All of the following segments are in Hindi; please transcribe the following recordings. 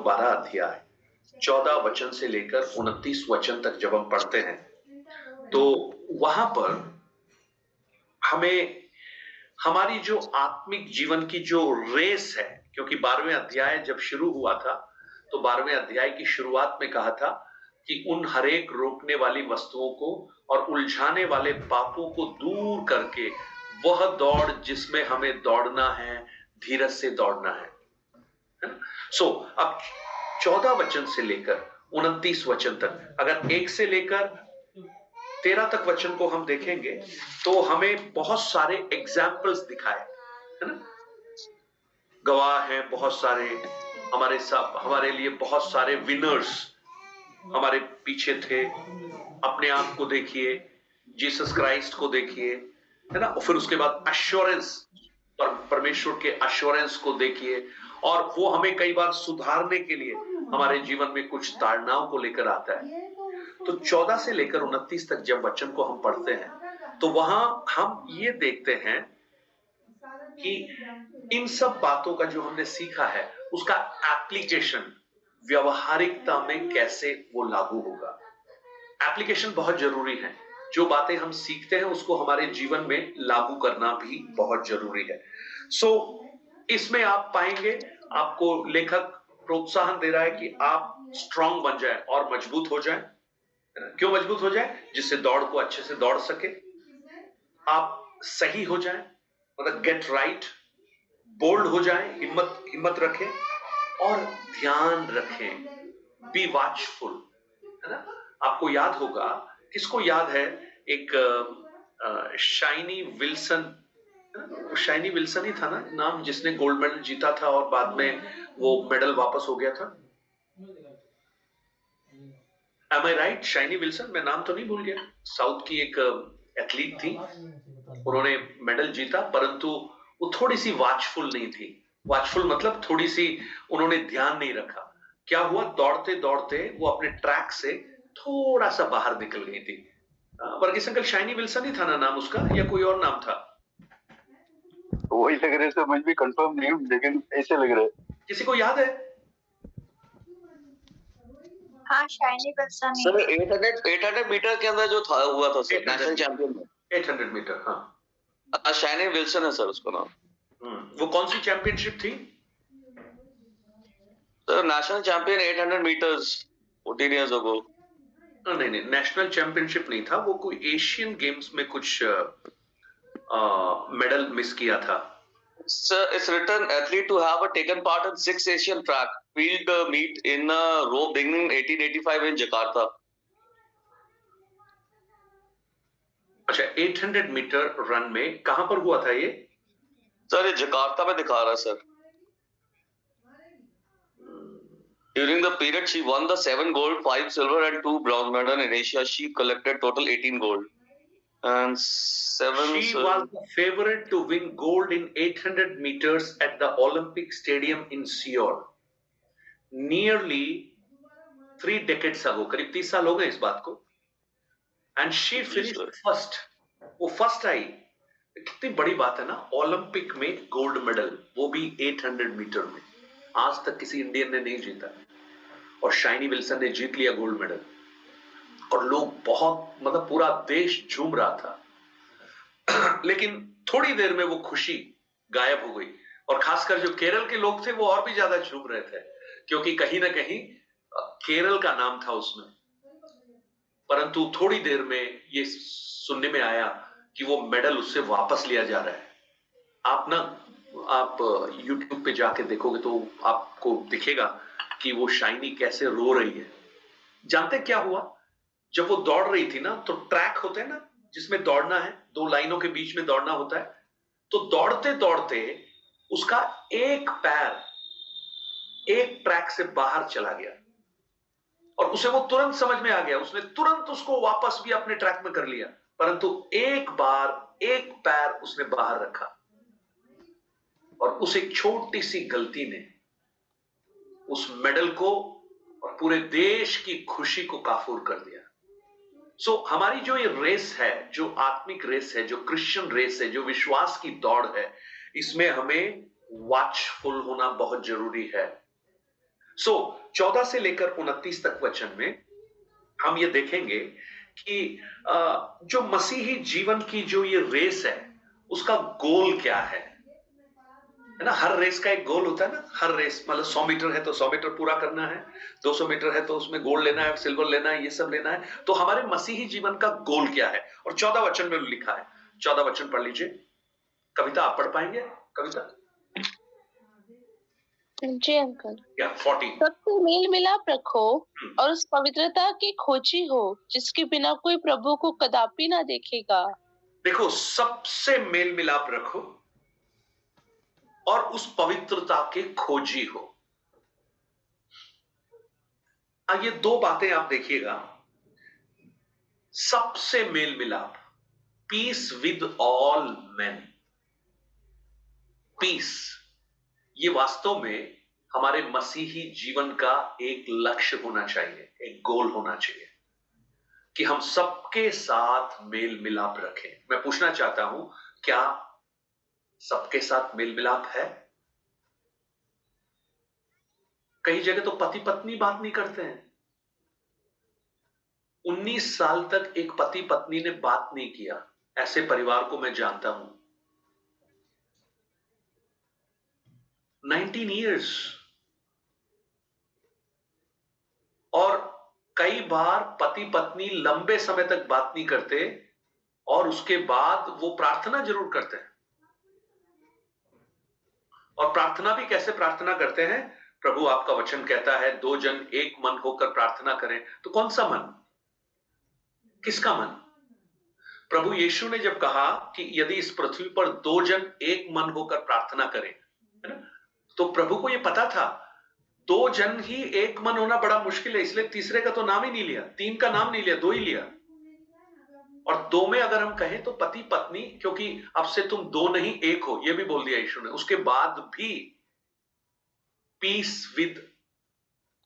12 अध्याय 14 वचन से लेकर 29 वचन तक जब हम पढ़ते हैं तो वहां पर हमें हमारी जो आत्मिक जीवन की जो रेस है, क्योंकि 12वें अध्याय जब शुरू हुआ था तो 12वें अध्याय की शुरुआत में कहा था कि उन हरेक रोकने वाली वस्तुओं को और उलझाने वाले पापों को दूर करके वह दौड़ जिसमें हमें दौड़ना है, धीरज से दौड़ना है। सो अब 14 वचन से लेकर 29 वचन तक, अगर 1 से लेकर 13 तक वचन को हम देखेंगे तो हमें बहुत सारे एग्जाम्पल्स दिखाए, है ना। गवाह हैं बहुत सारे, हमारे लिए बहुत सारे विनर्स हमारे पीछे थे। अपने आप को देखिए, जीसस क्राइस्ट को देखिए, है ना। और फिर उसके बाद अश्योरेंस, परमेश्वर के अश्योरेंस को देखिए, और वो हमें कई बार सुधारने के लिए हमारे जीवन में कुछ ताड़नाओं को लेकर आता है। तो 14 से लेकर 29 तक जब वचन को हम पढ़ते हैं तो वहां हम ये देखते हैं कि इन सब बातों का जो हमने सीखा है उसका एप्लीकेशन व्यवहारिकता में कैसे वो लागू होगा। एप्लीकेशन बहुत जरूरी है। जो बातें हम सीखते हैं उसको हमारे जीवन में लागू करना भी बहुत जरूरी है। सो इसमें आप पाएंगे, आपको लेखक प्रोत्साहन दे रहा है कि आप स्ट्रांग बन जाए और मजबूत हो जाए। क्यों मजबूत हो जाए? जिससे दौड़ को अच्छे से दौड़ सके, आप सही हो जाए, मतलब गेट राइट, बोल्ड हो जाए, हिम्मत रखें और ध्यान रखें, बी वॉचफुल, है ना। आपको याद होगा, किसको याद है, एक शाइनी विल्सन, शाइनी विल्सन ही था ना नाम, जिसने गोल्ड मेडल जीता था और बाद में वो मेडल वापस हो गया था। Am I right? Shiny Wilson, मैं नाम तो नहीं भूल गया। साउथ की एक एथलीट थी, उन्होंने मेडल जीता, परंतु वो थोड़ी सी वॉचफुल नहीं थी। वॉचफुल मतलब थोड़ी सी उन्होंने ध्यान नहीं रखा। क्या हुआ, दौड़ते दौड़ते वो अपने ट्रैक से थोड़ा सा बाहर निकल गई थी। वर्गीस अंकल, शाइनी विल्सन ही था ना नाम उसका, या कोई और नाम था? वही लग रहे थे, मुझे भी कंफर्म नहीं हूँ, लेकिन ऐसे लग रहे। किसी को याद है? हाँ, शाइनी विल्सन सर 800 मीटर के अंदर जो था हुआ था सर, नेशनल चैंपियन में 800 मीटर। हाँ, शाइनी विल्सन है सर उसका नाम। वो कौन सी चैंपियनशिप थी sir? National champion 800 metres 14 years ago. नहीं, नेशनल चैंपियनशिप नहीं था वो, कोई एशियन गेम्स में कुछ मेडल मिस किया था। Sir, it's written athlete to have taken part in 6 Asian track field meet in row beginning 1885 in Jakarta. अच्छा, 800 मीटर रन में कहां पर हुआ था ये? सर ये जकार्ता में दिखा रहा है sir. During the period she won the 7 gold, 5 silver and 2 bronze medal in Asia. She collected total 18 gold and 7. She was the favorite to win gold in 800 meters at the Olympic Stadium in Seoul. Nearly 3 decades ago, करीब 30 साल हो गए इस बात को। And she finished first. वो फर्स्ट आई। कितनी बड़ी बात है ना, ओलंपिक में गोल्ड मेडल, वो भी 800 मीटर में। आज तक किसी इंडियन ने नहीं जीता और शाइनी विल्सन ने जीत लिया गोल्ड मेडल, और लोग बहुत, मतलब पूरा देश झूम रहा था। लेकिन थोड़ी देर में वो खुशी गायब हो गई, और खासकर जो केरल के लोग थे वो और भी ज्यादा झूम रहे थे, क्योंकि कहीं ना कहीं केरल का नाम था उसमें। परंतु थोड़ी देर में ये सुनने में आया कि वो मेडल उससे वापस लिया जा रहा है। आप YouTube पे जाके देखोगे तो आपको दिखेगा कि वो शाइनी कैसे रो रही है। जानते क्या हुआ, जब वो दौड़ रही थी ना, तो ट्रैक होते हैं ना जिसमें दौड़ना है, 2 लाइनों के बीच में दौड़ना होता है, तो दौड़ते दौड़ते उसका एक पैर एक ट्रैक से बाहर चला गया, और उसे वो तुरंत समझ में आ गया, उसने तुरंत उसको वापस भी अपने ट्रैक में कर लिया, परंतु एक बार एक पैर उसने बाहर रखा, और उस एक छोटी सी गलती ने उस मेडल को और पूरे देश की खुशी को काफूर कर दिया। सो हमारी जो ये रेस है, जो आत्मिक रेस है, जो क्रिश्चियन रेस है, जो विश्वास की दौड़ है, इसमें हमें वॉचफुल होना बहुत जरूरी है। सो 14 से लेकर 29 तक वचन में हम ये देखेंगे कि जो मसीही जीवन की जो ये रेस है उसका गोल क्या है ना। हर रेस का एक गोल होता है ना। हर रेस मतलब 100 मीटर है तो 100 मीटर पूरा करना है, 200 मीटर है तो उसमें गोल्ड लेना है, सिल्वर लेना है, ये सब लेना है। तो हमारे मसीही जीवन का गोल क्या है, और 14 वचन में लिखा है। 14 वचन पढ़ लीजिए। कविता आप पढ़ पाएंगे? कविता जी अंकल। या 40। सबसे मेल मिलाप रखो और उस पवित्रता की खोजी हो जिसके बिना कोई प्रभु को कदापि ना देखेगा। देखो, सबसे मेल मिलाप रखो और उस पवित्रता के खोजी हो। ये दो बातें आप देखिएगा। सबसे मेल मिलाप, peace with all man. Peace, ये वास्तव में हमारे मसीही जीवन का एक लक्ष्य होना चाहिए, एक गोल होना चाहिए कि हम सबके साथ मेल मिलाप रखें। मैं पूछना चाहता हूं, क्या सबके साथ मेल मिलाप है? कई जगह तो पति पत्नी बात नहीं करते हैं। 19 साल तक एक पति पत्नी ने बात नहीं किया, ऐसे परिवार को मैं जानता हूं। 19 इयर्स। और कई बार पति पत्नी लंबे समय तक बात नहीं करते और उसके बाद वो प्रार्थना जरूर करते हैं। और प्रार्थना भी कैसे प्रार्थना करते हैं? प्रभु आपका वचन कहता है 2 जन एक मन होकर प्रार्थना करें। तो कौन सा मन? किसका मन? प्रभु यीशु ने जब कहा कि यदि इस पृथ्वी पर 2 जन एक मन होकर प्रार्थना करें, है ना, तो प्रभु को यह पता था 2 जन ही एक मन होना बड़ा मुश्किल है, इसलिए तीसरे का तो नाम ही नहीं लिया, 3 का नाम नहीं लिया, 2 ही लिया। और 2 में अगर हम कहें तो पति पत्नी, क्योंकि अब से तुम 2 नहीं 1 हो, यह भी बोल दिया यीशु ने। उसके बाद भी पीस विद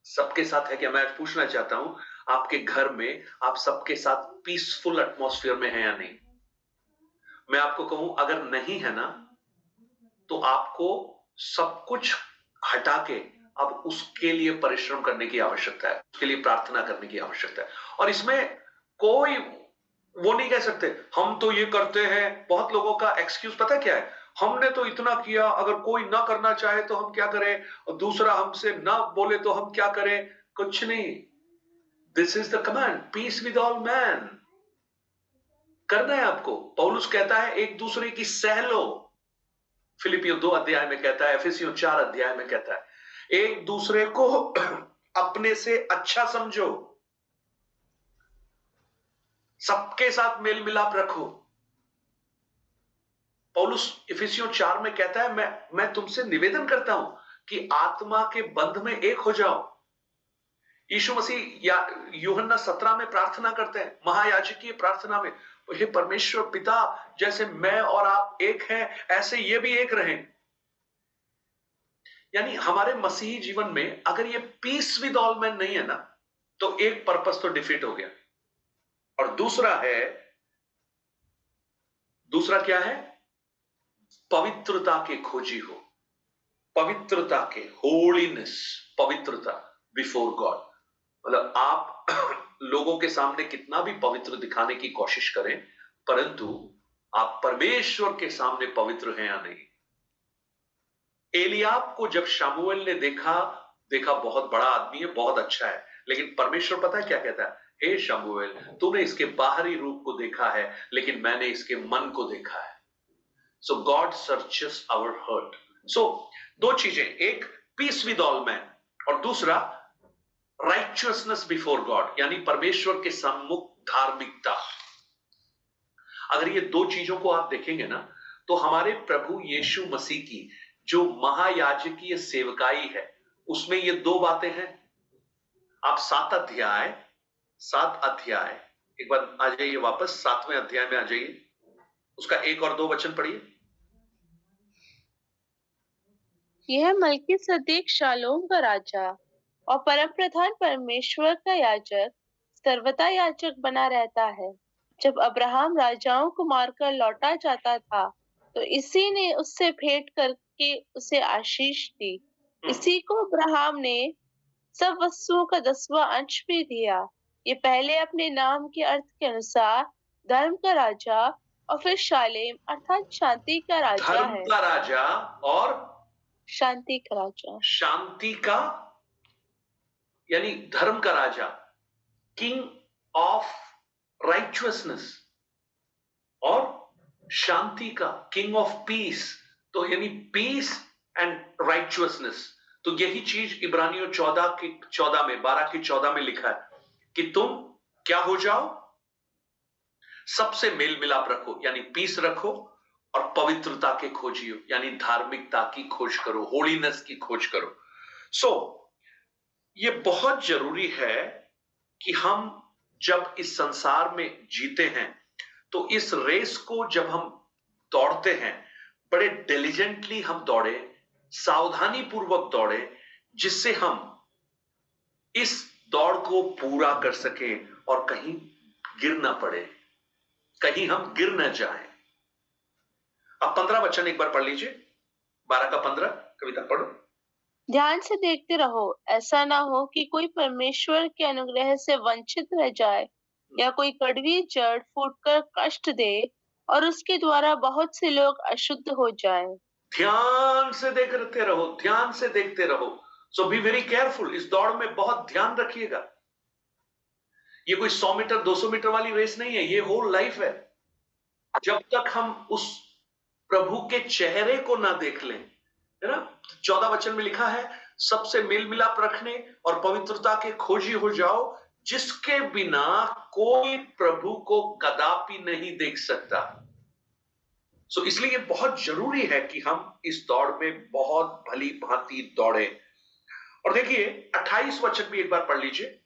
सबके साथ है क्या? मैं आज पूछना चाहता हूं, आपके घर में आप सबके साथ पीसफुल एटमॉस्फेयर में है या नहीं? मैं आपको कहूं, अगर नहीं है ना, तो आपको सब कुछ हटा के अब उसके लिए परिश्रम करने की आवश्यकता है, उसके लिए प्रार्थना करने की आवश्यकता है। और इसमें कोई वो नहीं कह सकते हम तो ये करते हैं। बहुत लोगों का एक्सक्यूज पता क्या है? हमने तो इतना किया, अगर कोई ना करना चाहे तो हम क्या करें, और दूसरा हमसे ना बोले तो हम क्या करें? कुछ नहीं। This is the command, piece with all man. करना है आपको। पौलुस कहता है एक दूसरे की सह लो। फिलिपियों 2 अध्याय में कहता है, एफिसियों 4 अध्याय में कहता है एक दूसरे को अपने से अच्छा समझो, सबके साथ मेल मिलाप रखो। पौलुस एफिसियों 4 में कहता है मैं तुमसे निवेदन करता हूं कि आत्मा के बंध में एक हो जाओ। यीशु मसीह या यूहन्ना 17 में प्रार्थना करते हैं, महायाजकीय प्रार्थना में, हे परमेश्वर पिता, जैसे मैं और आप एक हैं ऐसे ये भी एक रहें। यानी हमारे मसीही जीवन में अगर ये पीस विद ऑल मैन नहीं है ना, तो एक पर्पस तो डिफीट हो गया। और दूसरा क्या है? पवित्रता के खोजी हो। पवित्रता के, होलीनेस, पवित्रता बिफोर गॉड। मतलब आप लोगों के सामने कितना भी पवित्र दिखाने की कोशिश करें, परंतु आप परमेश्वर के सामने पवित्र हैं या नहीं। एलियाब को जब शामुएल ने देखा बहुत बड़ा आदमी है, बहुत अच्छा है, लेकिन परमेश्वर पता है क्या कहता है? हे शामुएल, तूने इसके बाहरी रूप को देखा है, लेकिन मैंने इसके मन को देखा है। सो गॉड सर्चेस आवर हर्ट। सो 2 चीजें, एक पीस विद ऑल मैन और दूसरा राइचियसनेस बिफोर गॉड, यानी परमेश्वर के सम्मुख धार्मिकता। अगर ये 2 चीजों को आप देखेंगे ना, तो हमारे प्रभु यीशु मसीह की जो महायाजकीय सेवकाई है, उसमें ये 2 बातें हैं। आप 7 अध्याय एक बार आ जाइए वापस, 7वें अध्याय में आ जाइए, उसका 1 और 2 वचन पढ़िए। यह मल्कीसदेक शालोम का राजा और परमप्रधान परमेश्वर का याजक सर्वदा याजक बना रहता है। जब अब्राहम राजाओं को मारकर लौटा जाता था, तो इसी ने उससे भेंट करके उसे आशीष दी। इसी को अब्राहम ने सब वस्तुओं का 10वां अंश भी दिया। ये पहले अपने नाम के अर्थ के अनुसार धर्म का राजा और फिर शालेम अर्थात शांति का राजा धर्म है। का राजा और शांति का राजा। शांति का यानी धर्म का राजा, किंग ऑफ राइचुअसनेस, और शांति का किंग ऑफ पीस। तो यानी पीस एंड राइचुअसनेस। तो यही चीज इब्रानियों 12 में लिखा है कि तुम क्या हो जाओ, सबसे मेल मिलाप रखो यानी पीस रखो, और पवित्रता के खोजियो यानी धार्मिकता की खोज करो, होलीनेस की खोज करो। ये बहुत जरूरी है कि हम जब इस संसार में जीते हैं तो इस रेस को जब हम दौड़ते हैं, बड़े डिलिजेंटली हम दौड़े, सावधानी पूर्वक दौड़े, जिससे हम इस दौड़ को पूरा कर सके और कहीं गिर ना पड़े, कहीं हम गिर न जाएं। अब 15 वचन एक बार पढ़ लीजिए, 12 का 15 कविता पढ़ो। ध्यान से देखते रहो, ऐसा ना हो कि कोई परमेश्वर के अनुग्रह से वंचित रह जाए या कोई कड़वी जड़ फूटकर कष्ट दे और उसके द्वारा बहुत से लोग अशुद्ध हो जाएं। ध्यान से देखते रहो, ध्यान से देखते रहो। सो बी वेरी केयरफुल। इस दौड़ में बहुत ध्यान रखिएगा। ये कोई 100 मीटर 200 मीटर वाली रेस नहीं है, ये होल लाइफ है। जब तक हम उस प्रभु के चेहरे को ना देख लें, है ना। 14 वचन में लिखा है, सबसे मेल मिलाप रखने और पवित्रता के खोजी हो जाओ, जिसके बिना कोई प्रभु को कदापि नहीं देख सकता। इसलिए बहुत जरूरी है कि हम इस दौड़ में बहुत भली भांति दौड़े। और देखिए 28 वचन भी एक बार पढ़ लीजिए,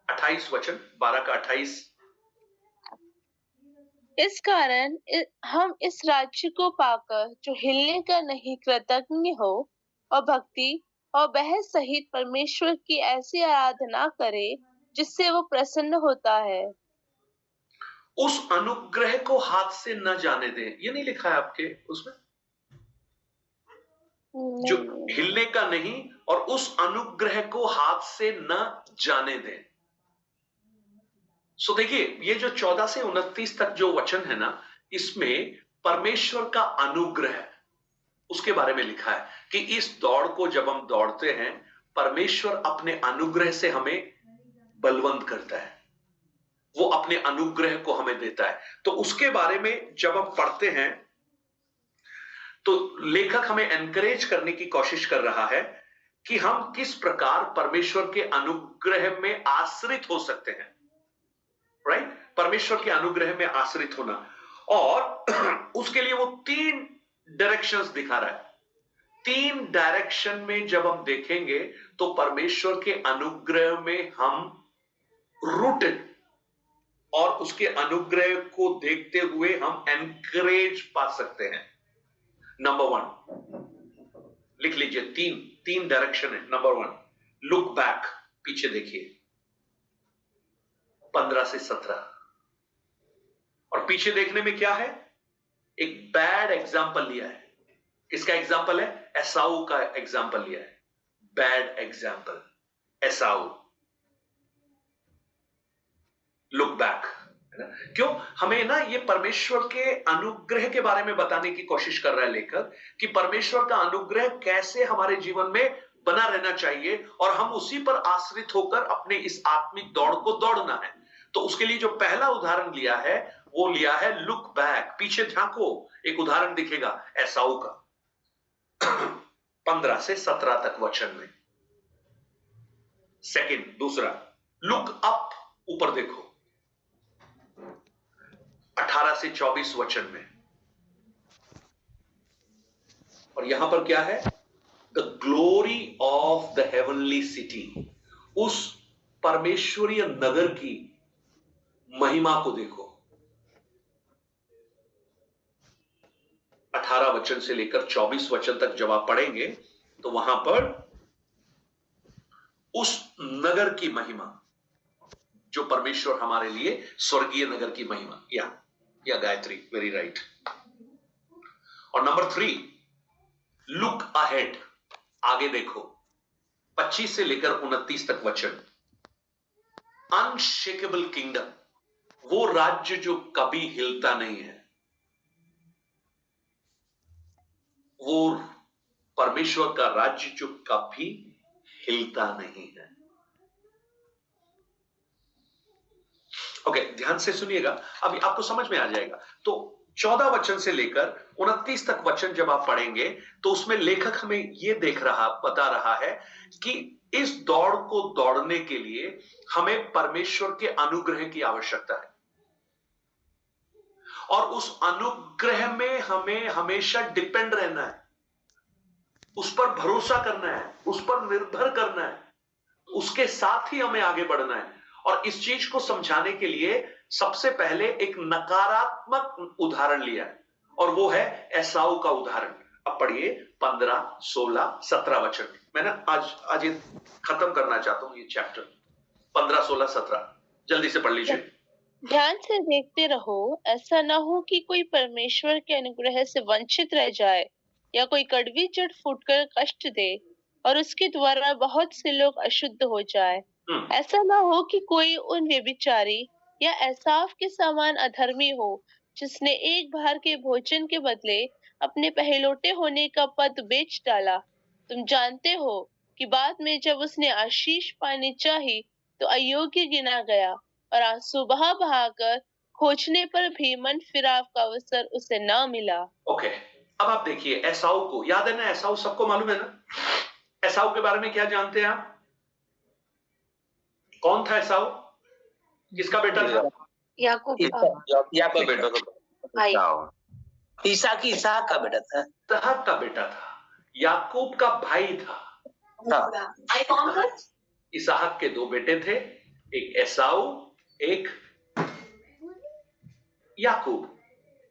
28 वचन, 12 का 28। इस कारण हम इस राज्य को पाकर जो हिलने का नहीं कृतज्ञ हो और भक्ति और बहस सहित परमेश्वर की ऐसी आराधना करे जिससे वो प्रसन्न होता है। उस अनुग्रह को हाथ से न जाने दें, ये नहीं लिखा है आपके उसमें? जो हिलने का नहीं, और उस अनुग्रह को हाथ से न जाने दें। देखिए ये जो 14 से 29 तक जो वचन है ना, इसमें परमेश्वर का अनुग्रह, उसके बारे में लिखा है कि इस दौड़ को जब हम दौड़ते हैं, परमेश्वर अपने अनुग्रह से हमें बलवंत करता है, वो अपने अनुग्रह को हमें देता है। तो उसके बारे में जब हम पढ़ते हैं तो लेखक हमें एनकरेज करने की कोशिश कर रहा है कि हम किस प्रकार परमेश्वर के अनुग्रह में आश्रित हो सकते हैं। राइट, परमेश्वर के अनुग्रह में आश्रित होना, और उसके लिए वो 3 डायरेक्शंस दिखा रहा है। 3 डायरेक्शन में जब हम देखेंगे तो परमेश्वर के अनुग्रह में हम रूटेड, और उसके अनुग्रह को देखते हुए हम एनकरेज पा सकते हैं। नंबर 1 लिख लीजिए, 3 डायरेक्शन है। नंबर 1, लुक बैक, पीछे देखिए, 15 से 17। और पीछे देखने में क्या है? एक बैड एग्जाम्पल लिया है। किसका एग्जाम्पल है? एसाऊ का एग्जाम्पल लिया है। Bad example, Esau. Look back, क्यों? हमें ना ये परमेश्वर के अनुग्रह के बारे में बताने की कोशिश कर रहा है लेखक, कि परमेश्वर का अनुग्रह कैसे हमारे जीवन में बना रहना चाहिए, और हम उसी पर आश्रित होकर अपने इस आत्मिक दौड़ को दौड़ना है। तो उसके लिए जो पहला उदाहरण लिया है वो लिया है लुक बैक, पीछे झांको। एक उदाहरण दिखेगा एसाऊ का 15 से 17 तक वचन में। सेकंड, दूसरा, लुक अप, ऊपर देखो, 18 से 24 वचन में। और यहां पर क्या है? The glory of the heavenly city, उस परमेश्वरीय नगर की महिमा को देखो। 18 वचन से लेकर 24 वचन तक जब आप पढ़ेंगे तो वहां पर उस नगर की महिमा, जो परमेश्वर हमारे लिए स्वर्गीय नगर की महिमा, या गायत्री, वेरी राइट। और नंबर 3, लुक अहेड, आगे देखो, 25 से लेकर 29 तक वचन। अनशेकेबल किंगडम, वो राज्य जो कभी हिलता नहीं है, वो परमेश्वर का राज्य जो कभी हिलता नहीं है। ओके, ध्यान से सुनिएगा, अभी आपको समझ में आ जाएगा। तो 14 वचन से लेकर 29 तक वचन जब आप पढ़ेंगे तो उसमें लेखक हमें यह बता रहा है कि इस दौड़ को दौड़ने के लिए हमें परमेश्वर के अनुग्रह की आवश्यकता है, और उस अनुग्रह में हमें हमेशा डिपेंड रहना है, उस पर भरोसा करना है, उस पर निर्भर करना है, उसके साथ ही हमें आगे बढ़ना है। और इस चीज को समझाने के लिए सबसे पहले एक नकारात्मक उदाहरण लिया है, और वो है एसाऊ का उदाहरण। अब पढ़िए 15, 16, 17 वचन। मैं ना आज ये खत्म करना चाहता हूं, ये चैप्टर 15, 16, 17 जल्दी से पढ़ लीजिए। ध्यान से देखते रहो, ऐसा ना हो कि कोई परमेश्वर के अनुग्रह से वंचित रह जाए, या कोई कड़वी जड़ फूटकर कष्ट दे और उसके द्वारा बहुत से लोग अशुद्ध हो जाए। ऐसा ना हो कि कोई उन व्यभिचारी या एसाव के समान अधर्मी हो, जिसने एक बार के भोजन के बदले अपने पहलौठे होने का पद बेच डाला। तुम जानते हो कि बाद में जब उसने आशीष पानी चाही तो अयोग्य गिना गया, और आंसू बहा बहाकर खोजने पर भी मन फिराव का अवसर उसे न मिला। ओके, अब आप देखिए एसाऊ को, याद है ना, एसाऊ सबको मालूम है ना। एसाऊ के बारे में क्या जानते हैं आप? कौन था एसाऊ? किसका बेटा था? याकूब याकूब बेटा था, भाई। इसहाक का बेटा था। इसहाक का बेटा था, याकूब का भाई था। भाई कौन था? इसहाक के 2 बेटे थे, एक एसाऊ, एक याकूब।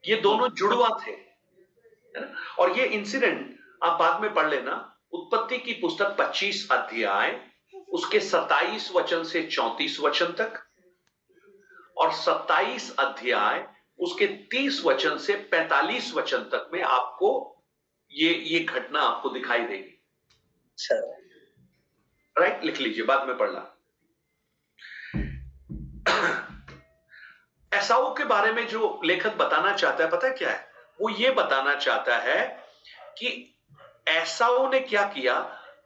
ये दोनों जुड़वा थे, है ना। और ये इंसिडेंट आप बाद में पढ़ लेना, उत्पत्ति की पुस्तक 25 अध्याय उसके 27 वचन से 34 वचन तक, और 27 अध्याय उसके 30 वचन से 45 वचन तक में आपको ये घटना आपको दिखाई देगी। राइट, लिख लीजिए, बाद में पढ़ना। एसाऊ के बारे में जो लेखक बताना चाहता है, पता है क्या है? वो ये बताना चाहता है कि एसाऊ ने क्या किया,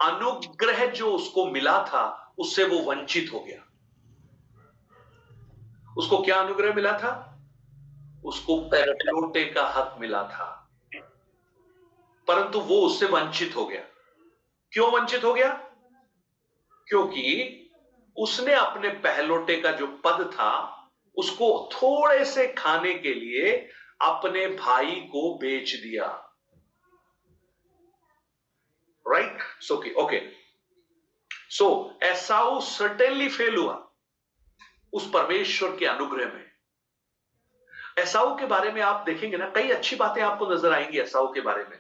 अनुग्रह जो उसको मिला था उससे वो वंचित हो गया। उसको क्या अनुग्रह मिला था? उसको पहलौठे का हक मिला था, परंतु वो उससे वंचित हो गया। क्यों वंचित हो गया? क्योंकि उसने अपने पहलौठे का जो पद था उसको थोड़े से खाने के लिए अपने भाई को बेच दिया। राइट, ओके, सो एसाऊ सर्टेनली फेल हुआ उस परमेश्वर के अनुग्रह में। एसाऊ के बारे में आप देखेंगे ना, कई अच्छी बातें आपको नजर आएंगी एसाऊ के बारे में।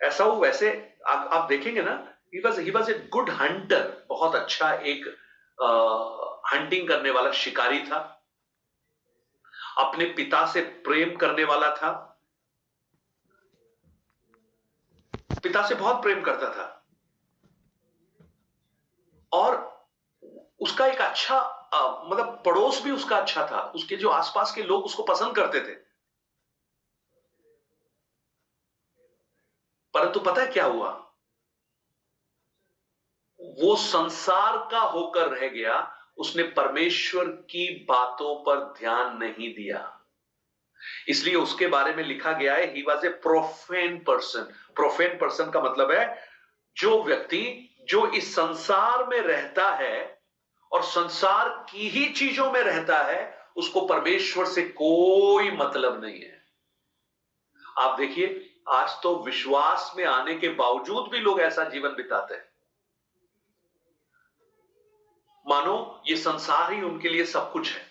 एसाऊ वैसे आप देखेंगे ना, he was a good hunter, बहुत अच्छा एक हंटिंग करने वाला शिकारी था, अपने पिता से प्रेम करने वाला था, पिता से बहुत प्रेम करता था, और उसका एक अच्छा मतलब पड़ोस भी उसका अच्छा था, उसके जो आसपास के लोग उसको पसंद करते थे। परंतु पता है क्या हुआ? वो संसार का होकर रह गया, उसने परमेश्वर की बातों पर ध्यान नहीं दिया। इसलिए उसके बारे में लिखा गया है, he was a profane person. Profane person का मतलब है जो व्यक्ति जो इस संसार में रहता है और संसार की ही चीजों में रहता है, उसको परमेश्वर से कोई मतलब नहीं है। आप देखिए, आज तो विश्वास में आने के बावजूद भी लोग ऐसा जीवन बिताते हैं, मानो ये संसार ही उनके लिए सब कुछ है।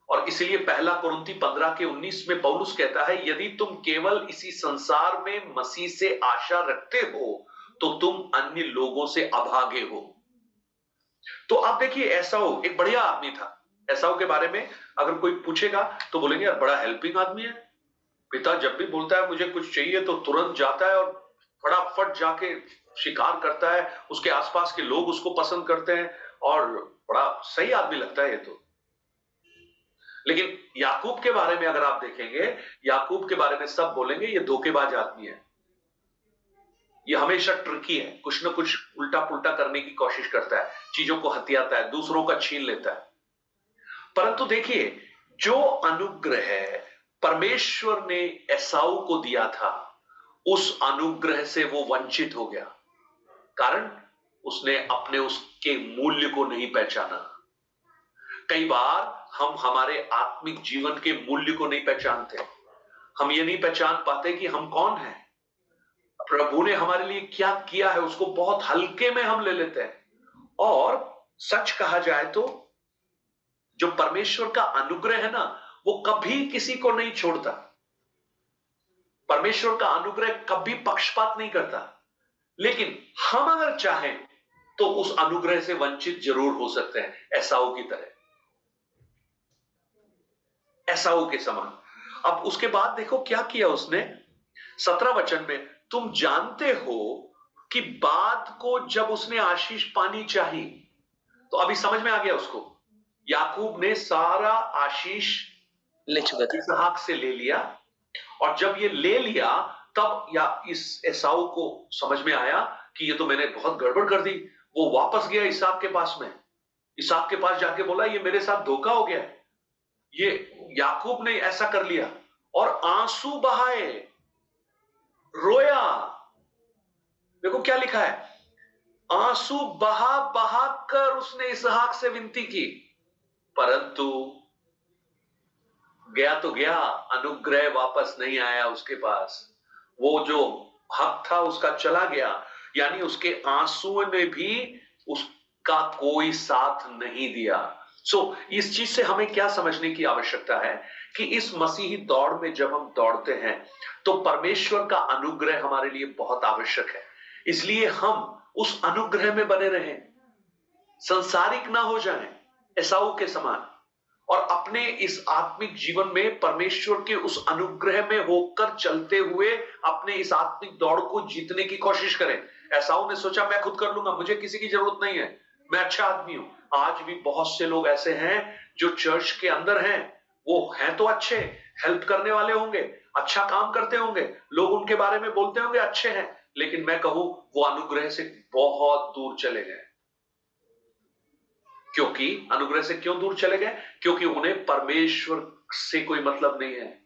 और इसलिए पहला कुरिन्थी 15 के 19 में पौलुस कहता है, यदि तुम केवल इसी संसार में मसीह से आशा रखते हो तो तुम अन्य लोगों से अभागे हो। तो आप देखिए, एसाऊ एक बढ़िया आदमी था। एसाऊ के बारे में अगर कोई पूछेगा तो बोलेंगे यार बड़ा हेल्पिंग आदमी है, पिता जब भी बोलता है मुझे कुछ चाहिए तो तुरंत जाता है और फटाफट जाके शिकार करता है, उसके आसपास के लोग उसको पसंद करते हैं और बड़ा सही आदमी लगता है ये तो। लेकिन याकूब के बारे में अगर आप देखेंगे, याकूब के बारे में सब बोलेंगे ये धोखेबाज आदमी है, ये हमेशा ट्रिकी है, कुछ ना कुछ उल्टा पुल्टा करने की कोशिश करता है, चीजों को हथियाता है, दूसरों का छीन लेता है। परंतु देखिए, जो अनुग्रह परमेश्वर ने एसाऊ को दिया था, उस अनुग्रह से वो वंचित हो गया, कारण उसने अपने उसके मूल्य को नहीं पहचाना। कई बार हम हमारे आत्मिक जीवन के मूल्य को नहीं पहचानते, हम ये नहीं पहचान पाते कि हम कौन हैं, प्रभु ने हमारे लिए क्या किया है, उसको बहुत हल्के में हम ले लेते हैं। और सच कहा जाए तो जो परमेश्वर का अनुग्रह है ना, वो कभी किसी को नहीं छोड़ता। परमेश्वर का अनुग्रह कभी पक्षपात नहीं करता, लेकिन हम अगर चाहें तो उस अनुग्रह से वंचित जरूर हो सकते हैं, एसाऊ की तरह, एसाऊ के समान। अब उसके बाद देखो क्या किया उसने, 17 वचन में, तुम जानते हो कि बाद को जब उसने आशीष पानी चाहिए, तो अभी समझ में आ गया उसको, याकूब ने सारा आशीष ले चुका था। इसहाक से ले लिया, और जब ये ले लिया तब या इस एसाऊ को समझ में आया कि ये तो मैंने बहुत गड़बड़ कर दी। वो वापस गया इसहाक के पास में, इसहाक के पास जाके बोला ये मेरे साथ धोखा हो गया, ये याकूब ने ऐसा कर लिया, और आंसू बहाए, रोया। देखो क्या लिखा है, आंसू बहा बहा कर उसने इसहाक से विनती की, परंतु गया तो गया, अनुग्रह वापस नहीं आया उसके पास। वो जो हक था उसका चला गया, यानी उसके आंसुओं ने भी उसका कोई साथ नहीं दिया। इस चीज से हमें क्या समझने की आवश्यकता है कि इस मसीही दौड़ में जब हम दौड़ते हैं तो परमेश्वर का अनुग्रह हमारे लिए बहुत आवश्यक है। इसलिए हम उस अनुग्रह में बने रहें, संसारिक ना हो जाएं एसाऊ के समान, और अपने इस आत्मिक जीवन में परमेश्वर के उस अनुग्रह में होकर चलते हुए अपने इस आत्मिक दौड़ को जीतने की कोशिश करें। एसाऊ ने सोचा मैं खुद कर लूंगा, मुझे किसी की जरूरत नहीं है, मैं अच्छा आदमी हूं। आज भी बहुत से लोग ऐसे हैं जो चर्च के अंदर हैं, वो हैं तो अच्छे, हेल्प करने वाले होंगे, अच्छा काम करते होंगे, लोग उनके बारे में बोलते होंगे अच्छे हैं, लेकिन मैं कहूं वो अनुग्रह से बहुत दूर चले गए। क्योंकि अनुग्रह से क्यों दूर चले गए? क्योंकि उन्हें परमेश्वर से कोई मतलब नहीं है।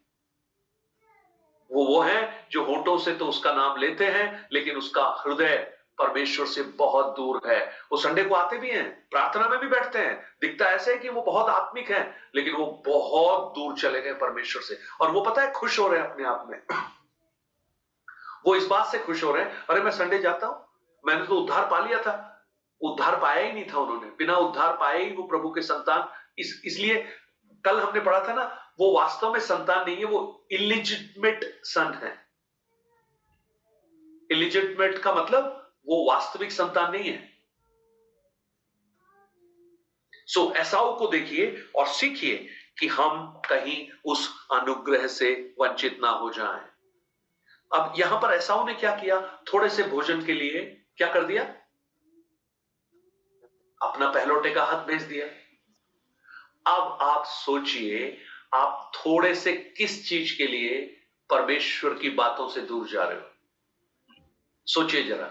वो है जो होठों से तो उसका नाम लेते हैं, लेकिन उसका हृदय परमेश्वर से बहुत दूर है। वो संडे को आते भी हैं, प्रार्थना में भी बैठते हैं, दिखता ऐसे है कि वो बहुत आत्मिक हैं, लेकिन वो बहुत दूर चले गए परमेश्वर से। और वो पता है खुश हो रहे हैं अपने आप में, वो इस बात से खुश हो रहे हैं, अरे मैं संडे जाता हूं, मैंने तो उद्धार पा लिया था। उद्धार पाया ही नहीं था उन्होंने, बिना उद्धार पाए ही वो प्रभु के संतान। इसलिए कल हमने पढ़ा था ना, वो वास्तव में संतान नहीं है, वो इलिजिटमेट सन है। इलिजिटमेट का मतलब वो वास्तविक संतान नहीं है। एसाऊ को देखिए और सीखिए कि हम कहीं उस अनुग्रह से वंचित ना हो जाएं। अब यहां पर एसाऊ ने क्या किया, थोड़े से भोजन के लिए क्या कर दिया, अपना पहलौठे का हाथ भेज दिया। अब आप सोचिए, आप थोड़े से किस चीज के लिए परमेश्वर की बातों से दूर जा रहे हो? सोचिए जरा,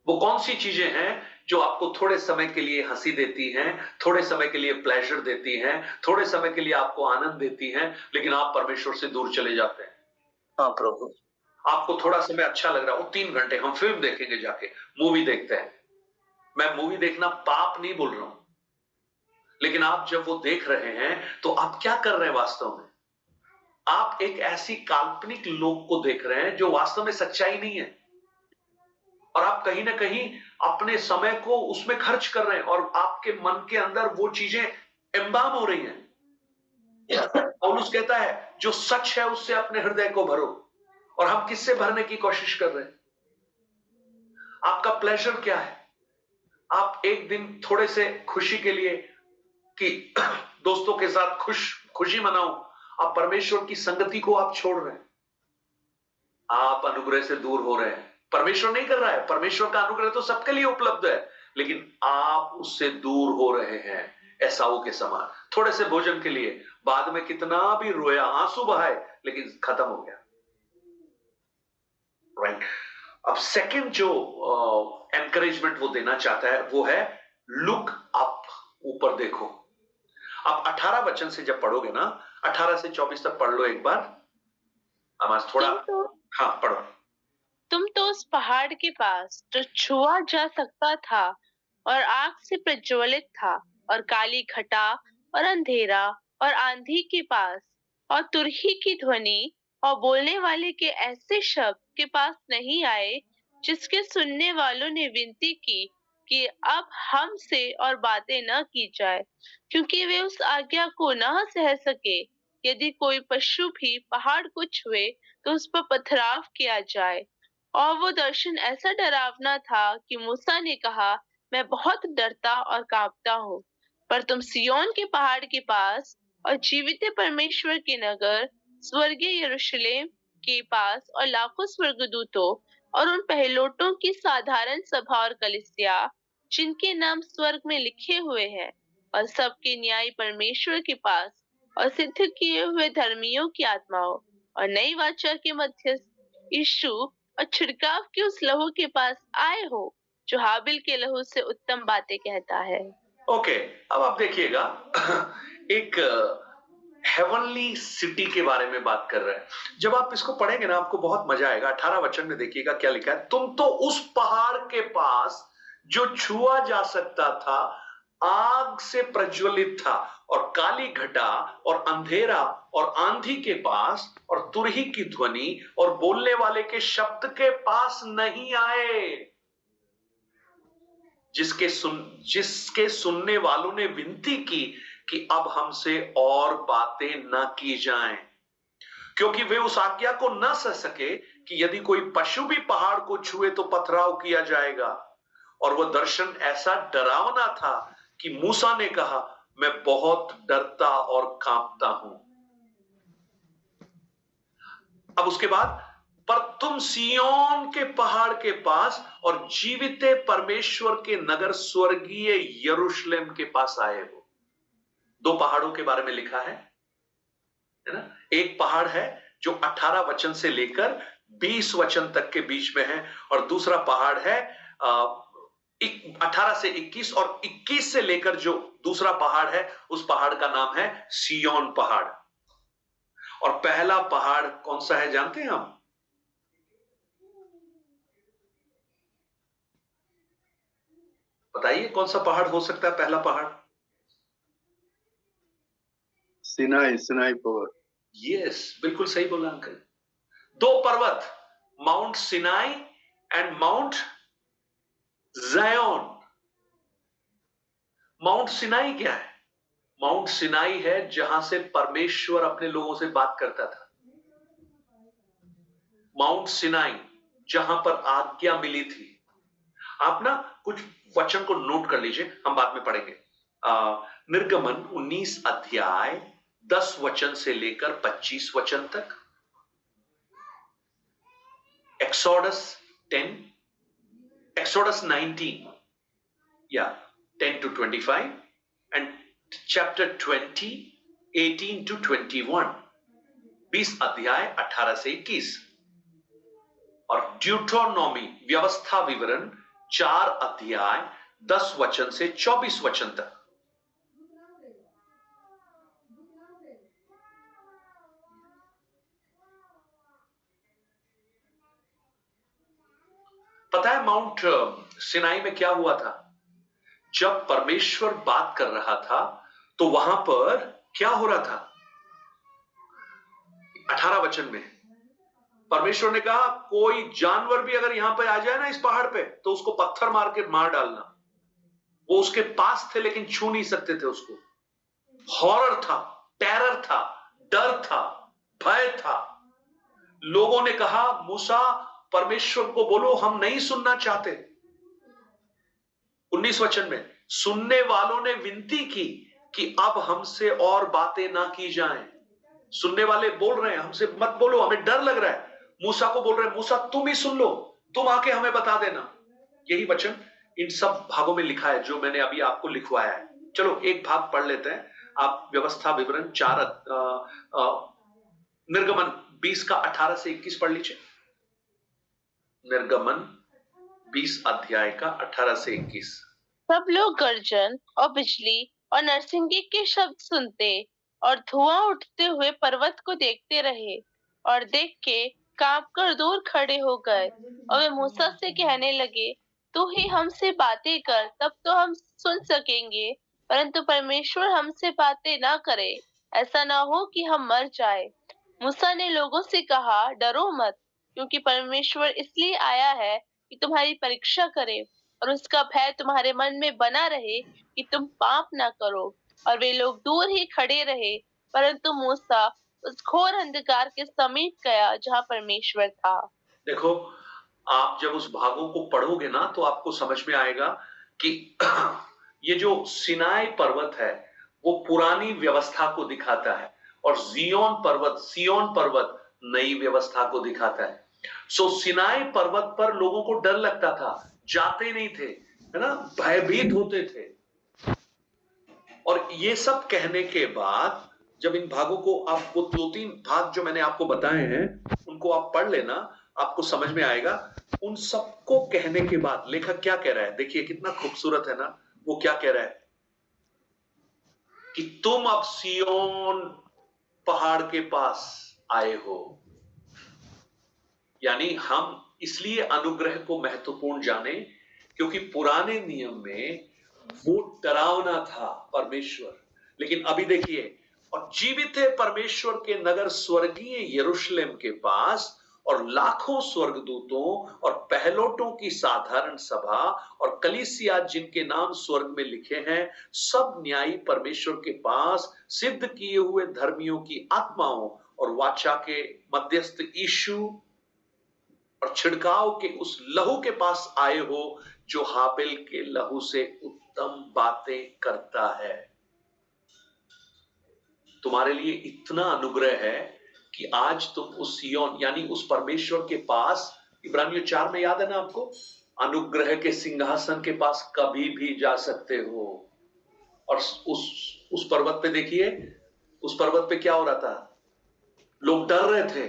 वो कौन सी चीजें हैं जो आपको थोड़े समय के लिए हंसी देती हैं, थोड़े समय के लिए प्लेजर देती हैं, थोड़े समय के लिए आपको आनंद देती हैं, लेकिन आप परमेश्वर से दूर चले जाते हैं। हाँ प्रभु, आपको थोड़ा समय अच्छा लग रहा है, वो 3 घंटे हम फिल्म देखेंगे, जाके मूवी देखते हैं। मैं मूवी देखना पाप नहीं बोल रहा हूं, लेकिन आप जब वो देख रहे हैं तो आप क्या कर रहे हैं वास्तव में? आप एक ऐसी काल्पनिक लोक को देख रहे हैं जो वास्तव में सच्चाई नहीं है, और आप कहीं ना कहीं अपने समय को उसमें खर्च कर रहे हैं, और आपके मन के अंदर वो चीजें एम्बाम हो रही हैं। पौलुस कहता है जो सच है उससे अपने हृदय को भरो, और हम किससे भरने की कोशिश कर रहे हैं? आपका प्लेजर क्या है? आप एक दिन थोड़े से खुशी के लिए कि दोस्तों के साथ खुशी मनाओ, आप परमेश्वर की संगति को आप छोड़ रहे हैं। आप अनुग्रह से दूर हो रहे हैं। परमेश्वर नहीं कर रहा है, परमेश्वर का अनुग्रह तो सबके लिए उपलब्ध है, लेकिन आप उससे दूर हो रहे हैं एसाऊ के समान। थोड़े से भोजन के लिए बाद में कितना भी रोया, आंसू बहाए, लेकिन खत्म हो गया। राइट। अब सेकंड जो एनकरेजमेंट वो देना चाहता है वो है लुक अप, ऊपर देखो। आप 18 वचन से जब पढ़ोगे ना, 18 से 24 तक पढ़ लो एक बार। आज थोड़ा हाँ पढ़ो। तुम तो उस पहाड़ के पास जो छुआ जा सकता था और आग से प्रज्वलित था और काली घटा और अंधेरा और आंधी के पास और तुरही की ध्वनि और बोलने वाले के ऐसे शब्द के पास नहीं आए, जिसके सुनने वालों ने विनती की कि अब हमसे और बातें न की जाए, क्योंकि वे उस आज्ञा को न सह सके। यदि कोई पशु भी पहाड़ को छुए तो उस पर पथराव किया जाए। और वो दर्शन ऐसा डरावना था कि मूसा ने कहा, मैं बहुत डरता और कांपता हूँ। पर तुम सिय्योन के पहाड़ के पास और जीवित परमेश्वर के नगर स्वर्गीय यरूशलेम के पास और लाखों स्वर्गदूतों और उन पहलोटों की साधारण सभा और कलीसिया जिनके नाम स्वर्ग में लिखे हुए हैं और सबके न्यायी परमेश्वर के पास और सिद्ध किए हुए धर्मियों की आत्माओं और नई वाचा के मध्यस्थ यीशु और छिड़काव के उस लहू के पास आए हो जो हाबिल के लहू से उत्तम बातें कहता है। ओके, अब आप देखिएगा एक हेवनली सिटी के बारे में बात कर रहे हैं। जब आप इसको पढ़ेंगे ना आपको बहुत मजा आएगा। 18 वचन में देखिएगा क्या लिखा है। तुम तो उस पहाड़ के पास जो छुआ जा सकता था, आग से प्रज्वलित था और काली घटा और अंधेरा और आंधी के पास और तुरही की ध्वनि और बोलने वाले के शब्द के पास नहीं आए, जिसके सुनने वालों ने विनती की कि अब हमसे और बातें न की जाएं, क्योंकि वे उस आज्ञा को न सह सके कि यदि कोई पशु भी पहाड़ को छुए तो पथराव किया जाएगा। और वह दर्शन ऐसा डरावना था कि मूसा ने कहा, मैं बहुत डरता और कांपता हूं। अब उसके बाद, पर तुम सिय्योन के पहाड़ के पास और जीवित परमेश्वर के नगर स्वर्गीय यरूशलेम के पास आए हो। 2 पहाड़ों के बारे में लिखा है ना। एक पहाड़ है जो 18 वचन से लेकर 20 वचन तक के बीच में है, और दूसरा पहाड़ है 18 से 21 और 21 से लेकर जो दूसरा पहाड़ है उस पहाड़ का नाम है सिय्योन पहाड़। और पहला पहाड़ कौन सा है जानते हैं हम? बताइए कौन सा पहाड़ हो सकता है पहला पहाड़? सिनाई पर्वत। यस, बिल्कुल सही बोला अंकल। 2 पर्वत, Mount Sinai and Mount Zion. Mount Sinai क्या है? माउंट सिनाई है जहां से परमेश्वर अपने लोगों से बात करता था। माउंट सिनाई जहां पर आज्ञा मिली थी। आप ना कुछ वचन को नोट कर लीजिए, हम बाद में पढ़ेंगे। निर्गमन 19 अध्याय 10 वचन से लेकर 25 वचन तक, एक्सोडस 19 या 10 to 25 and chapter 20 18 to 21, 20 अध्याय 18 से 21, और ड्यूटोनॉमी व्यवस्था विवरण 4 अध्याय 10 वचन से 24 वचन तक। पता है माउंट सिनाई में क्या हुआ था? जब परमेश्वर बात कर रहा था तो वहां पर क्या हो रहा था? 18 वचन में परमेश्वर ने कहा, कोई जानवर भी अगर यहां पे आ जाए ना इस पहाड़ पे तो उसको पत्थर मार के मार डालना। वो उसके पास थे लेकिन छू नहीं सकते थे उसको। हॉरर था, टेरर था, डर था, भय था। लोगों ने कहा, मूसा परमेश्वर को बोलो हम नहीं सुनना चाहते। 19 वचन में सुनने वालों ने विनती की कि अब हमसे और बातें ना की जाएं। सुनने वाले बोल रहे हैं हमसे मत बोलो, हमें डर लग रहा है। मूसा को बोल रहे हैं, मूसा तुम ही सुन लो, तुम आके हमें बता देना। यही वचन इन सब भागों में लिखा है जो मैंने अभी आपको लिखवाया है। चलो एक भाग पढ़ लेते हैं। आप व्यवस्था विवरण 4 निर्गमन 20 का 18 से 21 पढ़ लीजिए। निर्गमन 20 अध्याय का 18 से 21। सब लोग गर्जन और बिजली और नरसिंगे के शब्द सुनते और धुआं उठते हुए पर्वत को देखते रहे, और देख के कांपकर दूर खड़े हो गए। और वे मूसा से कहने लगे, तू ही हमसे बातें कर, तब तो हम सुन सकेंगे, परंतु परमेश्वर हमसे बातें ना करे, ऐसा ना हो कि हम मर जाए। मूसा ने लोगों से कहा, डरो मत, क्योंकि परमेश्वर इसलिए आया है कि तुम्हारी परीक्षा करे, और उसका भय तुम्हारे मन में बना रहे कि तुम पाप ना करो। और वे लोग दूर ही खड़े रहे, परंतु मूसा उस घोर अंधकार के समीप गया जहाँ परमेश्वर था। देखो, आप जब उस भागों को पढ़ोगे ना तो आपको समझ में आएगा कि ये जो सिनाई पर्वत है वो पुरानी व्यवस्था को दिखाता है, और सिय्योन पर्वत नई व्यवस्था को दिखाता है। सो सिनाई पर्वत पर लोगों को डर लगता था, जाते नहीं थे, है ना, भयभीत होते थे। और ये सब कहने के बाद जब इन भागों को आप, वो 2-3 भाग जो मैंने आपको बताए हैं उनको आप पढ़ लेना, आपको समझ में आएगा। उन सबको कहने के बाद लेखक क्या कह रहा है, देखिए कितना खूबसूरत है ना। वो क्या कह रहा है कि तुम अब सिय्योन पहाड़ के पास आए हो। यानी हम इसलिए अनुग्रह को महत्वपूर्ण जाने क्योंकि पुराने नियम में वो डरावना था परमेश्वर, लेकिन अभी देखिए, और जीवित है परमेश्वर के नगर स्वर्गीय यरूशलेम के पास, और लाखों स्वर्गदूतों और पहलोटों की साधारण सभा और कलीसिया जिनके नाम स्वर्ग में लिखे हैं, सब न्यायी परमेश्वर के पास सिद्ध किए हुए धर्मियों की आत्माओं और वाचा के मध्यस्थ यीशु और छिड़काव के उस लहू के पास आए हो जो हाबिल के लहू से उत्तम बातें करता है। तुम्हारे लिए इतना अनुग्रह है कि आज तुम उस सिय्योन यानी उस परमेश्वर के पास, इब्रानियों 4 में याद है ना आपको, अनुग्रह के सिंहासन के पास कभी भी जा सकते हो। और उस पर्वत पे देखिए, उस पर्वत पे क्या हो रहा था, लोग डर रहे थे,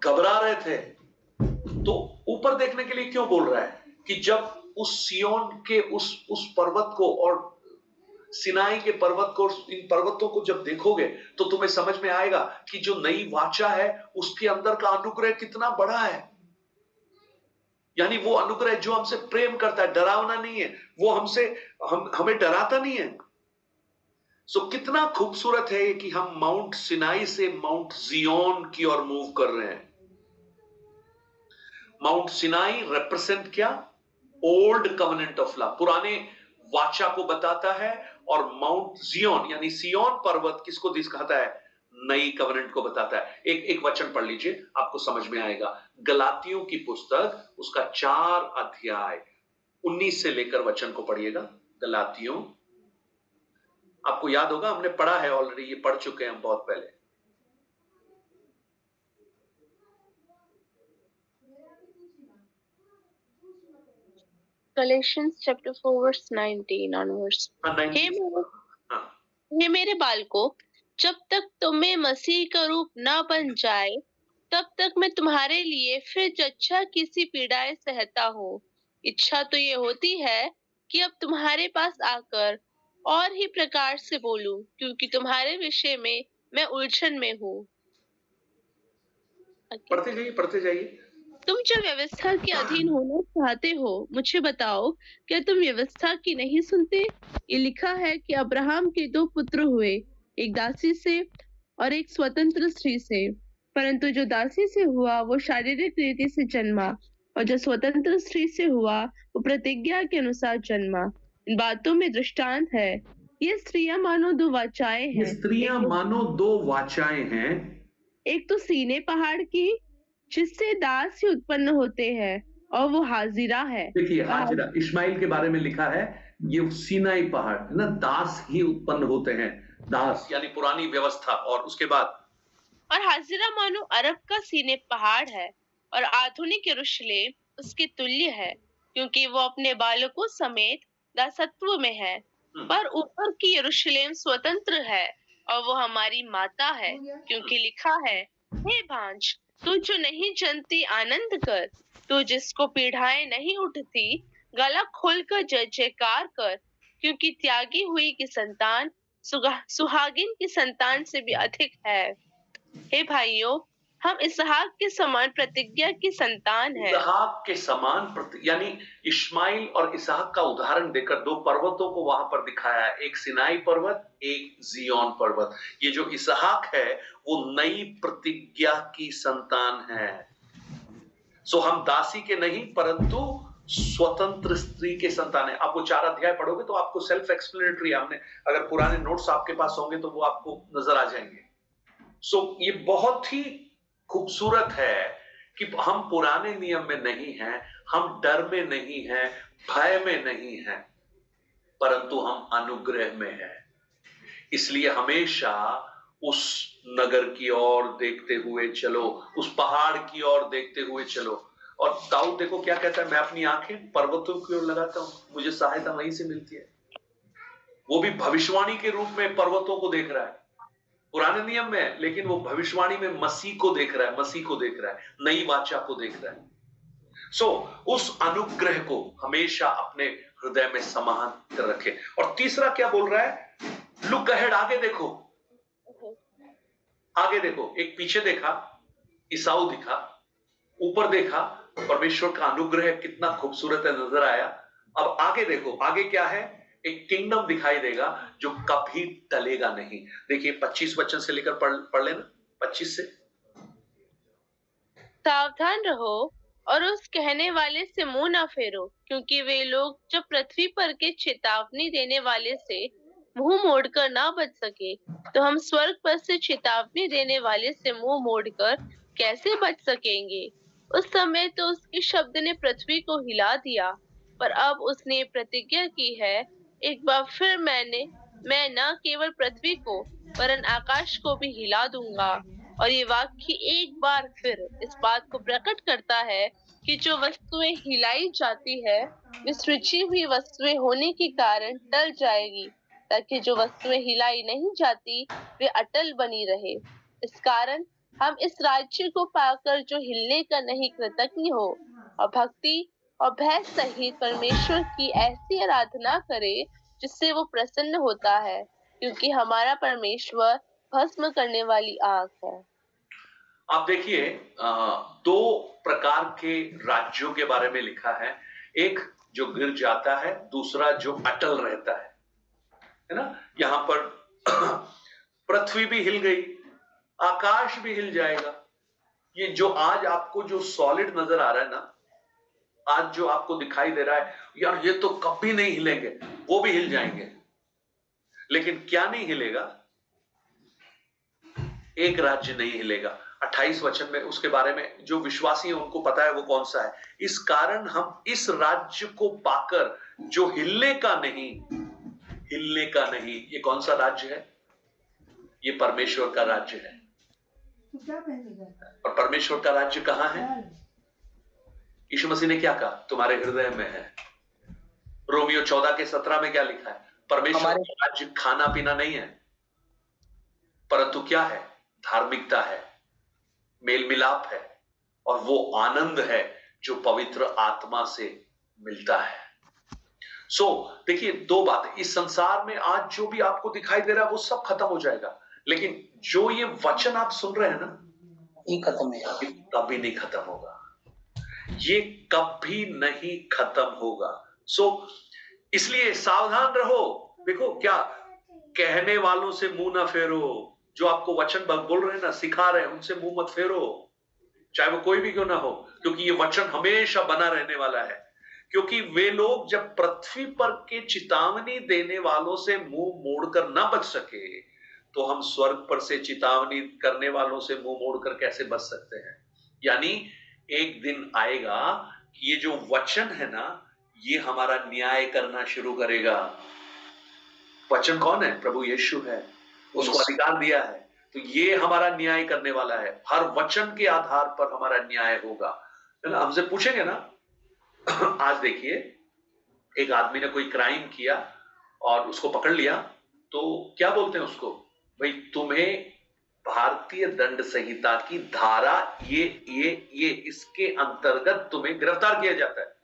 घबरा रहे थे। तो ऊपर देखने के लिए क्यों बोल रहा है कि जब उस सिय्योन के उस पर्वत को और सिनाई के पर्वत को, इन पर्वतों को जब देखोगे तो तुम्हें समझ में आएगा कि जो नई वाचा है उसके अंदर का अनुग्रह कितना बड़ा है। यानी वो अनुग्रह जो हमसे प्रेम करता है, डरावना नहीं है, वो हमें डराता नहीं है। सो कितना खूबसूरत है कि हम माउंट सिनाई से माउंट जियोन की ओर मूव कर रहे हैं। माउंट सिनाई रिप्रेजेंट क्या, ओल्ड कवेनेंट ऑफ लॉ, पुराने वाचा को बताता है, और माउंट जियोन यानी सिय्योन पर्वत किसको दिखाता है, नई कवेनेंट को बताता है। एक वचन पढ़ लीजिए, आपको समझ में आएगा। गलातियों की पुस्तक उसका 4 अध्याय 19 से लेकर वचन को पढ़िएगा। गलातियों, आपको याद होगा, हमने पढ़ा है ऑलरेडी, ये पढ़ चुके हैं हम बहुत पहले। Galatians chapter 4 verse 19 onwards. हे मेरे बालकों, जब तक तुम्हें मसीह का रूप न बन जाए, तब तक मैं तुम्हारे लिए फिर जच्चा किसी पीड़ाएं सहता हूँ। इच्छा तो ये होती है कि अब तुम्हारे पास आकर और ही प्रकार से बोलूं, क्योंकि तुम्हारे विषय में मैं उलझन में हूँ। पढ़ते जाइए। तुम जो व्यवस्था के अधीन होना चाहते हो, मुझे बताओ, क्या तुम व्यवस्था की नहीं सुनते? ये लिखा है कि अब्राहम के 2 पुत्र हुए, एक दासी से और एक स्वतंत्र स्त्री से। परंतु जो दासी से हुआ वो शारीरिक रीति से जन्मा, और जो स्वतंत्र स्त्री से हुआ वो प्रतिज्ञा के अनुसार जन्मा। इन बातों में दृष्टांत है, ये स्त्रियां मानो 2 वाचाएं हैं। स्त्रियां मानो 2 वाचाएं हैं। एक तो सीने पहाड़ की, जिससे दास ही उत्पन्न होते हैं, और वो हाजिरा है। देखिए, हाजिरा इस्माइल के बारे में लिखा है, ये सीनाई पहाड़ है ना, दास ही उत्पन्न होते हैं। दास यानी पुरानी व्यवस्था। और उसके बाद, और हाजिरा मानो अरब का सीने पहाड़ है, और आधुनिक यरूशलेम उसके तुल्य है, क्योंकि वो अपने बालकों समेत दासत्व में है। पर ऊपर की यरूशलेम स्वतंत्र है और वो हमारी माता है, क्योंकि लिखा है, हे भांज, तू जो नहीं जनती आनंद कर, तू जिसको पीढ़ाएं नहीं उठती गला खोलकर जय जयकार कर, क्योंकि त्यागी हुई की संतान सुहागिन की संतान से भी अधिक है। हे भाइयों, हम इसहाक के समान प्रतिज्ञा की संतान हैं। इसहाक के समान यानी इश्माइल और इसहाक का उदाहरण देकर दो पर्वतों को वहां पर दिखाया है, एक सिनाई पर्वत, एक जियोन पर्वत। ये जो इसहाक है वो नई प्रतिज्ञा की संतान है। सो हम दासी के नहीं परंतु स्वतंत्र स्त्री के संतान है। आप वो 4 अध्याय पढ़ोगे तो आपको सेल्फ एक्सप्लेनेटरी, हमने अगर पुराने नोट्स आपके पास होंगे तो वो आपको नजर आ जाएंगे। सो ये बहुत ही खूबसूरत है कि हम पुराने नियम में नहीं हैं, हम डर में नहीं हैं, भय में नहीं हैं, परंतु हम अनुग्रह में हैं। इसलिए हमेशा उस नगर की ओर देखते हुए चलो, उस पहाड़ की ओर देखते हुए चलो। और दाऊद देखो क्या कहता है, मैं अपनी आंखें पर्वतों की ओर लगाता हूं, मुझे सहायता वहीं से मिलती है। वो भी भविष्यवाणी के रूप में पर्वतों को देख रहा है, पुराने नियम में, लेकिन वो भविष्यवाणी में मसीह को देख रहा है, मसीह को देख रहा है, नई वाचा को देख रहा है। सो उस अनुग्रह को हमेशा अपने हृदय में समान कर रखे। और तीसरा क्या बोल रहा है, लुक अहेड, आगे देखो, आगे देखो। एक पीछे देखा, ईसाऊ दिखा, ऊपर देखा, परमेश्वर का अनुग्रह कितना खूबसूरत है, नजर आया। अब आगे देखो, आगे क्या है, एक किंगडम दिखाई देगा जो कभी टलेगा नहीं। देखिए 25 वचन से लेकर पढ़ लेना, 25 से। सावधान रहो और उस कहने वाले से मुंह ना फेरो, क्योंकि वे लोग जब पृथ्वी पर के चेतावनी देने वाले से मुंह मोड़कर ना बच सके, तो हम स्वर्ग पर से चेतावनी देने वाले से मुंह मोड़कर कैसे बच सकेंगे। उस समय तो उसके शब्द ने पृथ्वी को हिला दिया, पर अब उसने प्रतिज्ञा की है, एक बार फिर मैं न केवल पृथ्वी को वरन आकाश को भी हिला दूंगा। और ये वाक्य एक बार फिर इस बात को प्रकट करता है कि जो वस्तुएं हिलाई जाती है वे सृजी हुई वस्तुएं होने के कारण टल जाएगी, ताकि जो वस्तुएं हिलाई नहीं जाती वे अटल बनी रहे। इस कारण हम इस राज्य को पाकर जो हिलने का नहीं कृतज्ञ हो और भक्ति और भय सहित परमेश्वर की ऐसी आराधना करे जिससे वो प्रसन्न होता है, क्योंकि हमारा परमेश्वर भस्म करने वाली आग है। आप देखिए 2 प्रकार के राज्यों के बारे में लिखा है, एक जो गिर जाता है, दूसरा जो अटल रहता है ना। यहां पर पृथ्वी भी हिल गई, आकाश भी हिल जाएगा। ये जो आज आपको जो सॉलिड नजर आ रहा है ना, आज जो आपको दिखाई दे रहा है, यार ये तो कभी नहीं हिलेंगे, वो भी हिल जाएंगे। लेकिन क्या नहीं हिलेगा, एक राज्य नहीं हिलेगा। 28 वचन में उसके बारे में जो विश्वासी हैं उनको पता है वो कौन सा है। इस कारण हम इस राज्य को पाकर जो हिलने का नहीं, ये कौन सा राज्य है, ये परमेश्वर का राज्य है। और परमेश्वर का राज्य कहां है, यीशु मसीह ने क्या कहा, तुम्हारे हृदय में है। रोमियो 14 के 17 में क्या लिखा है, परमेश्वर का राज्य खाना पीना नहीं है, परंतु क्या है, धार्मिकता है, मेल मिलाप है, और वो आनंद है जो पवित्र आत्मा से मिलता है। देखिए 2 बातें, इस संसार में आज जो भी आपको दिखाई दे रहा है वो सब खत्म हो जाएगा, लेकिन जो ये वचन आप सुन रहे हैं ना, ये खत्म है, कभी नहीं खत्म होगा, ये कभी नहीं खत्म होगा। इसलिए सावधान रहो। देखो क्या, कहने वालों से मुंह ना फेरो, जो आपको वचन बोल रहे हैं ना, सिखा रहे हैं, उनसे मुंह मत फेरो, चाहे वो कोई भी क्यों ना हो, क्योंकि ये वचन हमेशा बना रहने वाला है। क्योंकि वे लोग जब पृथ्वी पर के चेतावनी देने वालों से मुंह मोड़कर ना बच सके, तो हम स्वर्ग पर से चेतावनी करने वालों से मुंह मोड़कर कैसे बच सकते हैं। यानी एक दिन आएगा कि ये जो वचन है ना, ये हमारा न्याय करना शुरू करेगा। वचन कौन है, प्रभु यीशु है, उसको अधिकार दिया है। तो तो ये हमारा न्याय करने वाला है, हर वचन के आधार पर हमारा न्याय होगा, है ना। हमसे पूछेंगे ना, आज देखिए एक आदमी ने कोई क्राइम किया और उसको पकड़ लिया, तो क्या बोलते हैं उसको, भाई तुम्हें भारतीय दंड संहिता की धारा ये इसके अंतर्गत तुम्हें गिरफ्तार किया जाता है,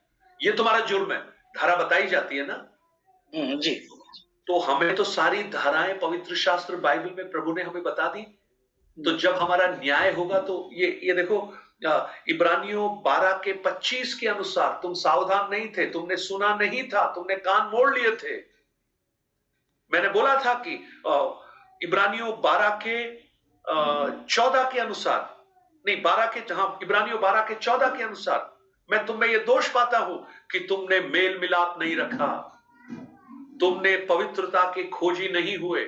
ये तुम्हारा जुर्म है, धारा बताई जाती है ना। जी। तो हमें तो सारी धाराएं पवित्र शास्त्र बाइबल में प्रभु ने हमें बता दी। तो जब हमारा न्याय होगा तो ये देखो, इब्रानियों 12 के 25 के अनुसार तुम सावधान नहीं थे, तुमने सुना नहीं था, तुमने कान मोड़ लिए थे। मैंने बोला था कि इब्रानियों 12 के 14 के अनुसार, नहीं 12 के, हाँ इब्रानियों 12 के 14 के अनुसार मैं तुम में ये दोष पाता हूं कि तुमने मेल मिलाप नहीं रखा, तुमने पवित्रता के खोजी नहीं हुए।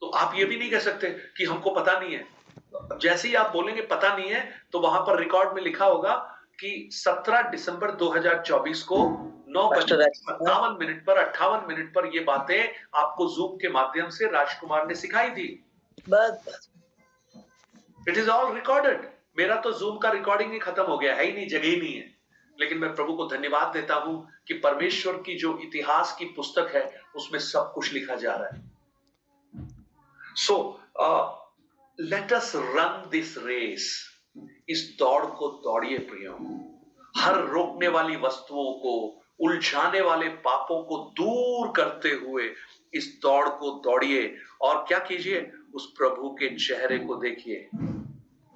तो आप ये भी नहीं कह सकते कि हमको पता नहीं है। जैसे ही आप बोलेंगे पता नहीं है, तो वहां पर रिकॉर्ड में लिखा होगा कि 17 दिसंबर 2024 को 9:58 पर 58 मिनट पर ये बातें आपको जूम के माध्यम से राजकुमार ने सिखाई थी। बस इट इज ऑल रिकॉर्डेड। मेरा तो जूम का रिकॉर्डिंग ही खत्म हो गया है, ही नहीं, जगह ही नहीं है। लेकिन मैं प्रभु को धन्यवाद देता हूं कि परमेश्वर की जो इतिहास की पुस्तक है उसमें सब कुछ लिखा जा रहा है। So let us run this race. इस दौड़ को दौड़िए प्रियो। हर रोकने वाली वस्तुओं को, उलझाने वाले पापों को दूर करते हुए इस दौड़ को दौड़िए। और क्या कीजिए, उस प्रभु के चेहरे को देखिए,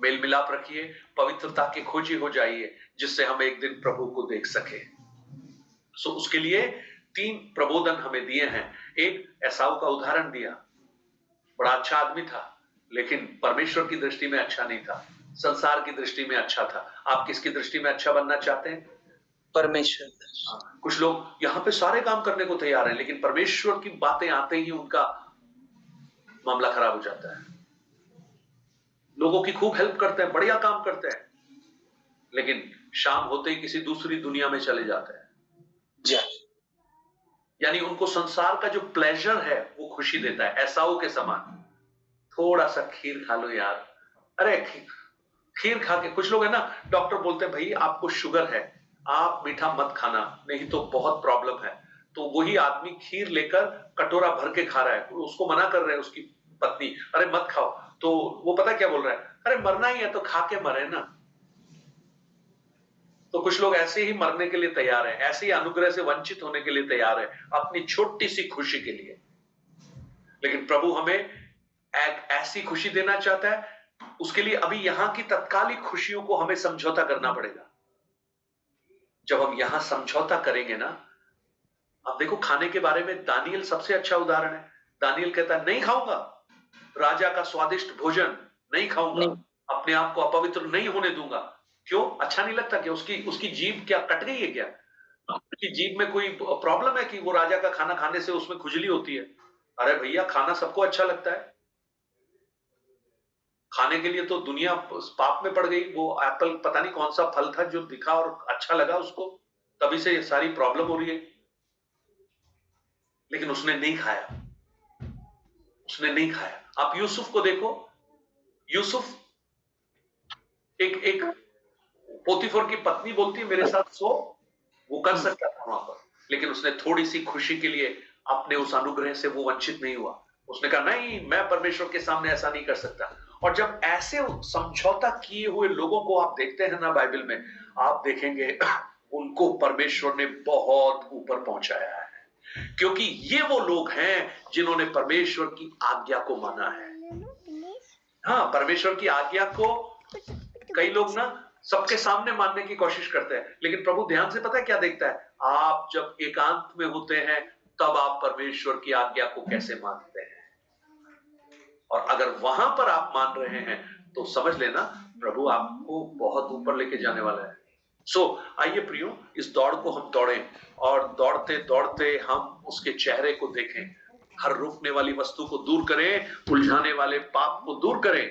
मेल मिलाप रखिए, पवित्रता के खोजी हो जाइए, जिससे हम एक दिन प्रभु को देख सके। सो उसके लिए 3 प्रबोधन हमें दिए हैं। एक, एसाव का उदाहरण दिया, बड़ा अच्छा आदमी था, लेकिन परमेश्वर की दृष्टि में अच्छा नहीं था, संसार की दृष्टि में अच्छा था। आप किसकी दृष्टि में अच्छा बनना चाहते हैं? परमेश्वर। कुछ लोग यहाँ पे सारे काम करने को तैयार हैं, लेकिन परमेश्वर की बातें आते ही उनका मामला खराब हो जाता है। लोगों की खूब हेल्प करते हैं, बढ़िया काम करते हैं, लेकिन शाम होते ही किसी दूसरी दुनिया में चले जाते हैं। यानी उनको संसार का जो प्लेजर है वो खुशी देता है, एसाऊ के समान। थोड़ा सा खीर खा लो यार, अरे खीर खा के, कुछ लोग है ना, डॉक्टर बोलते हैं भाई आपको शुगर है, आप मीठा मत खाना, नहीं तो बहुत प्रॉब्लम है। तो वही आदमी खीर लेकर कटोरा भर के खा रहा है, उसको मना कर रहे हैं उसकी पत्नी, अरे मत खाओ। तो वो पता क्या बोल रहा है, अरे मरना ही है तो खा के मरे ना। तो कुछ लोग ऐसे ही मरने के लिए तैयार हैं, ऐसे ही अनुग्रह से वंचित होने के लिए तैयार है, अपनी छोटी सी खुशी के लिए। लेकिन प्रभु हमें एक ऐसी खुशी देना चाहता है, उसके लिए अभी यहां की तत्कालिक खुशियों को हमें समझौता करना पड़ेगा। जब हम यहां समझौता करेंगे ना, अब देखो खाने के बारे में दानियल सबसे अच्छा उदाहरण है। दानियल कहता है नहीं खाऊंगा राजा का स्वादिष्ट भोजन, नहीं खाऊंगा, अपने आप को अपवित्र नहीं होने दूंगा। क्यों? अच्छा नहीं लगता क्या? उसकी जीभ क्या कट गई है क्या? उसकी जीभ में कोई प्रॉब्लम है कि वो राजा का खाना खाने से उसमें खुजली होती है? अरे भैया, खाना सबको अच्छा लगता है, खाने के लिए तो दुनिया पाप में पड़ गई। वो एप्पल पता नहीं कौन सा फल था जो दिखा और अच्छा लगा उसको, तभी से ये सारी प्रॉब्लम हो रही है। लेकिन उसने नहीं खाया, उसने नहीं खाया। आप यूसुफ को देखो, यूसुफ एक पोतीफर की पत्नी बोलती है मेरे साथ सो, वो कर सकता था वहां पर, लेकिन उसने थोड़ी सी खुशी के लिए अपने उस अनुग्रह से वो वंचित नहीं हुआ। उसने कहा नहीं, मैं परमेश्वर के सामने ऐसा नहीं कर सकता। और जब ऐसे समझौता किए हुए लोगों को आप देखते हैं ना बाइबल में, आप देखेंगे उनको परमेश्वर ने बहुत ऊपर पहुंचाया है, क्योंकि ये वो लोग हैं जिन्होंने परमेश्वर की आज्ञा को माना है। हाँ, परमेश्वर की आज्ञा को कई लोग ना सबके सामने मानने की कोशिश करते हैं, लेकिन प्रभु ध्यान से पता है क्या देखता है? आप जब एकांत में होते हैं तब आप परमेश्वर की आज्ञा को कैसे मानते हैं। और अगर वहां पर आप मान रहे हैं तो समझ लेना प्रभु आपको बहुत ऊपर लेके जाने वाला है। सो आइए प्रियो, इस दौड़ को हम दौड़ें और दौड़ते दौड़ते हम उसके चेहरे को देखें, हर रुकने वाली वस्तु को दूर करें, उलझाने वाले पाप को दूर करें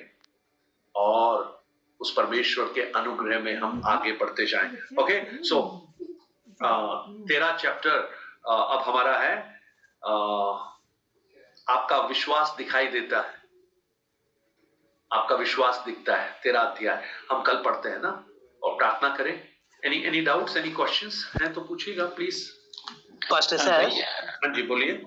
और उस परमेश्वर के अनुग्रह में हम आगे बढ़ते जाएं। ओके, सो 13 चैप्टर अब हमारा है। आपका विश्वास दिखाई देता है, आपका विश्वास दिखता है। 13 अध्याय हम कल पढ़ते हैं ना, और प्रार्थना करें। एनी डाउट्स, एनी क्वेश्चंस हैं तो पूछिएगा प्लीज। पास्टर साहब, हाँ जी बोलिए।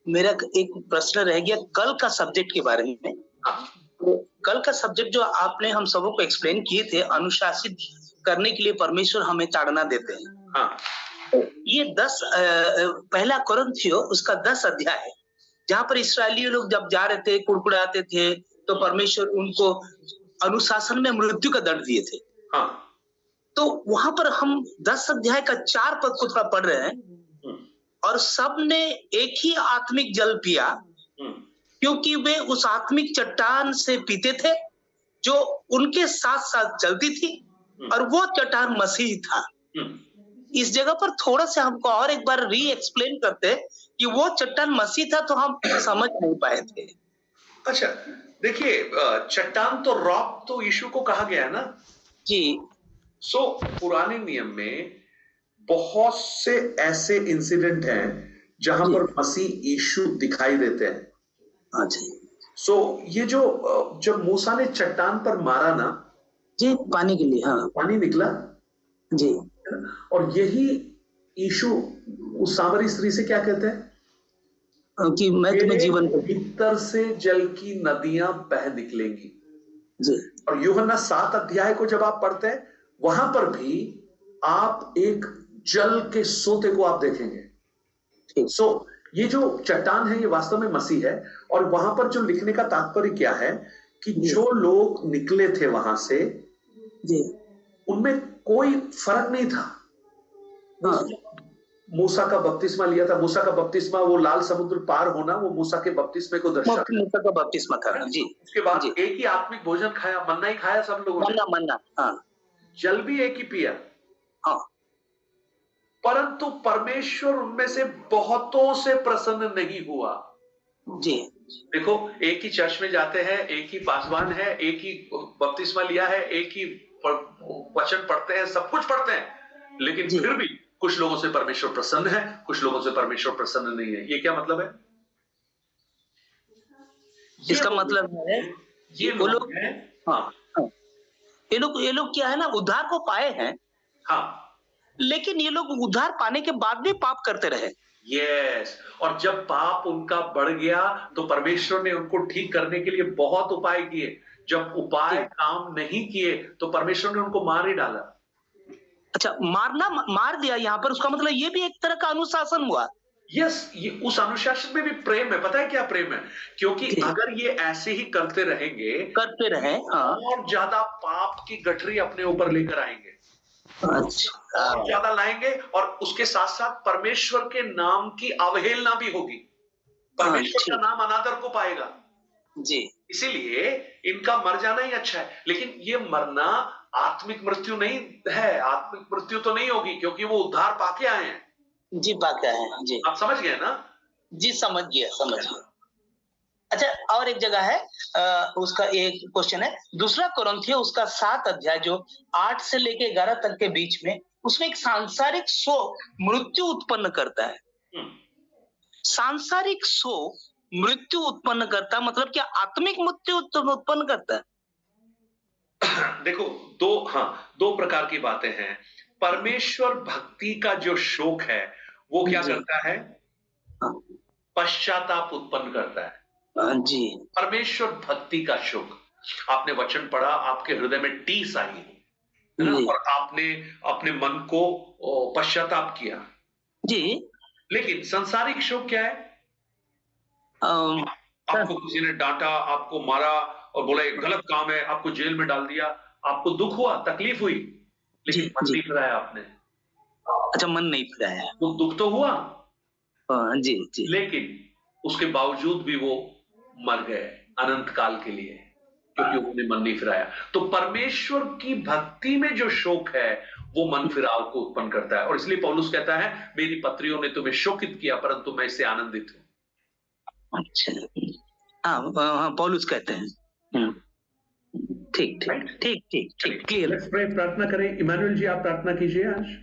मेरा एक प्रश्न रह गया कल का सब्जेक्ट के बारे में। हाँ। तो कल का सब्जेक्ट जो आपने हम सबों को एक्सप्लेन किए थे, अनुशासित करने के लिए परमेश्वर हमें ताड़ना देते हैं। हाँ। तो ये 10 पहला कोरिन्थियों उसका 10 अध्याय है, जहाँ पर इस्राएली लोग जब जा रहे थे, कुड़कुड़ाते थे, तो परमेश्वर उनको अनुशासन में मृत्यु का दंड दिए थे। हाँ। तो वहां पर हम 10 अध्याय का 4 पद को थोड़ा पढ़ रहे हैं, और सब ने एक ही आत्मिक जल पिया, क्योंकि वे उस आत्मिक चट्टान से पीते थे जो उनके साथ साथ चलती थी, और वो चट्टान मसीह था। इस जगह पर थोड़ा सा हमको और एक बार री एक्सप्लेन करते कि वो चट्टान मसीह था, तो हम समझ नहीं पाए थे। अच्छा देखिए, चट्टान तो रॉक तो यीशु को कहा गया है ना जी। सो पुराने नियम में बहुत से ऐसे इंसिडेंट हैं जहां पर मसीह यीशु दिखाई देते हैं। अच्छा। सो ये जो जब मूसा ने चट्टान पर मारा ना जी, पानी के लिए, हाँ, पानी निकला जी, और यही यीशु उस सामरी स्त्री से क्या कहते हैं कि मैं तुम्हें जीवन भीतर से जल की नदियां बह निकलेंगी। जी। और यूहन्ना 7 अध्याय को जब आप पढ़ते हैं, वहां पर भी आप एक जल के सोते को आप देखेंगे। सो ये जो चट्टान है ये वास्तव में मसीह है। और वहां पर जो लिखने का तात्पर्य क्या है कि जो लोग निकले थे वहां से जी, उनमें कोई फर्क नहीं था। हाँ, मूसा का बपतिस्मा लिया था। मूसा का बपतिस्मा, वो लाल समुद्र पार होना, वो मूसा के बपतिस्मे को दर्शाता है। मूसा का बपतिस्मा था। जी। उसके बाद जी। एक ही आत्मिक भोजन खाया, मन्ना ही खाया सब लोगों ने, मन्ना, हाँ, जल भी एक ही पिया। हाँ, परंतु परमेश्वर उनमें से बहुतों से प्रसन्न नहीं हुआ। जी। देखो, एक ही चर्च में जाते हैं, एक ही पासवान है, एक ही बपतिस्मा लिया है, एक ही वचन पढ़ते हैं, सब कुछ पढ़ते हैं, लेकिन फिर भी कुछ लोगों से परमेश्वर प्रसन्न है, कुछ लोगों से परमेश्वर प्रसन्न नहीं है। ये क्या मतलब है? इसका मतलब है ये वो लोग, हाँ, ये लोग क्या है ना, उद्धार को पाए हैं, हाँ, लेकिन ये लोग उद्धार पाने के बाद भी पाप करते रहे। यस। और जब पाप उनका बढ़ गया तो परमेश्वर ने उनको ठीक करने के लिए बहुत उपाय किए। जब उपाय काम नहीं किए तो परमेश्वर ने उनको मार ही डाला। अच्छा, मार दिया यहाँ पर, उसका मतलब ये भी एक तरह का अनुशासन हुआ। यस, ये उस अनुशासन में भी प्रेम है। पता है क्या प्रेम है? क्योंकि अगर ये ऐसे ही करते रहे, हाँ, और ज्यादा पाप की गठरी अपने ऊपर लेकर आएंगे, अच्छा, और ज्यादा लाएंगे, और उसके साथ साथ परमेश्वर के नाम की अवहेलना भी होगी। परमेश्वर का नाम अनादर को पाएगा जी। इसीलिए इनका मर जाना ही अच्छा है। लेकिन ये मरना आत्मिक मृत्यु नहीं है। आत्मिक मृत्यु तो नहीं होगी, क्योंकि वो उद्धार पाके आए हैं। जी, पाके आए हैं। जी, आप समझ गए ना? जी, समझ गया। अच्छा, और एक जगह है, उसका एक क्वेश्चन है, दूसरा कोरिन्थियों उसका 7 अध्याय जो 8 से लेके 11 तक के बीच में, उसमें एक सांसारिक शोक मृत्यु उत्पन्न करता है। सांसारिक शोक मृत्यु उत्पन्न करता, मतलब क्या आत्मिक मृत्यु उत्पन्न करता है? देखो, दो प्रकार की बातें हैं। परमेश्वर भक्ति का जो शोक है वो क्या करता है? पश्चाताप उत्पन्न करता है। जी। परमेश्वर भक्ति का शोक, आपने वचन पढ़ा, आपके हृदय में टीस आई है ना, और आपने अपने मन को पश्चाताप किया। जी। लेकिन संसारिक शोक क्या है? आपको किसी ने डांटा, आपको मारा और बोला ये गलत काम है, आपको जेल में डाल दिया, आपको दुख हुआ, तकलीफ हुई, लेकिन मन नहीं फिराया आपने। अच्छा, मन नहीं फिराया। दुख तो हुआ, जी। लेकिन उसके बावजूद भी वो मर गए अनंत काल के लिए, क्योंकि उन्होंने मन नहीं फिराया। तो परमेश्वर की भक्ति में जो शोक है वो मन फिराव को उत्पन्न करता है। और इसलिए पौलुस कहता है, मेरी पत्रियों ने तुम्हें शोकित किया, परंतु मैं इससे आनंदित हूं। अच्छा, हाँ, पौलुस कहते हैं। ठीक, क्लियर। प्रार्थना करें। इमानुएल जी, आप प्रार्थना कीजिए आज।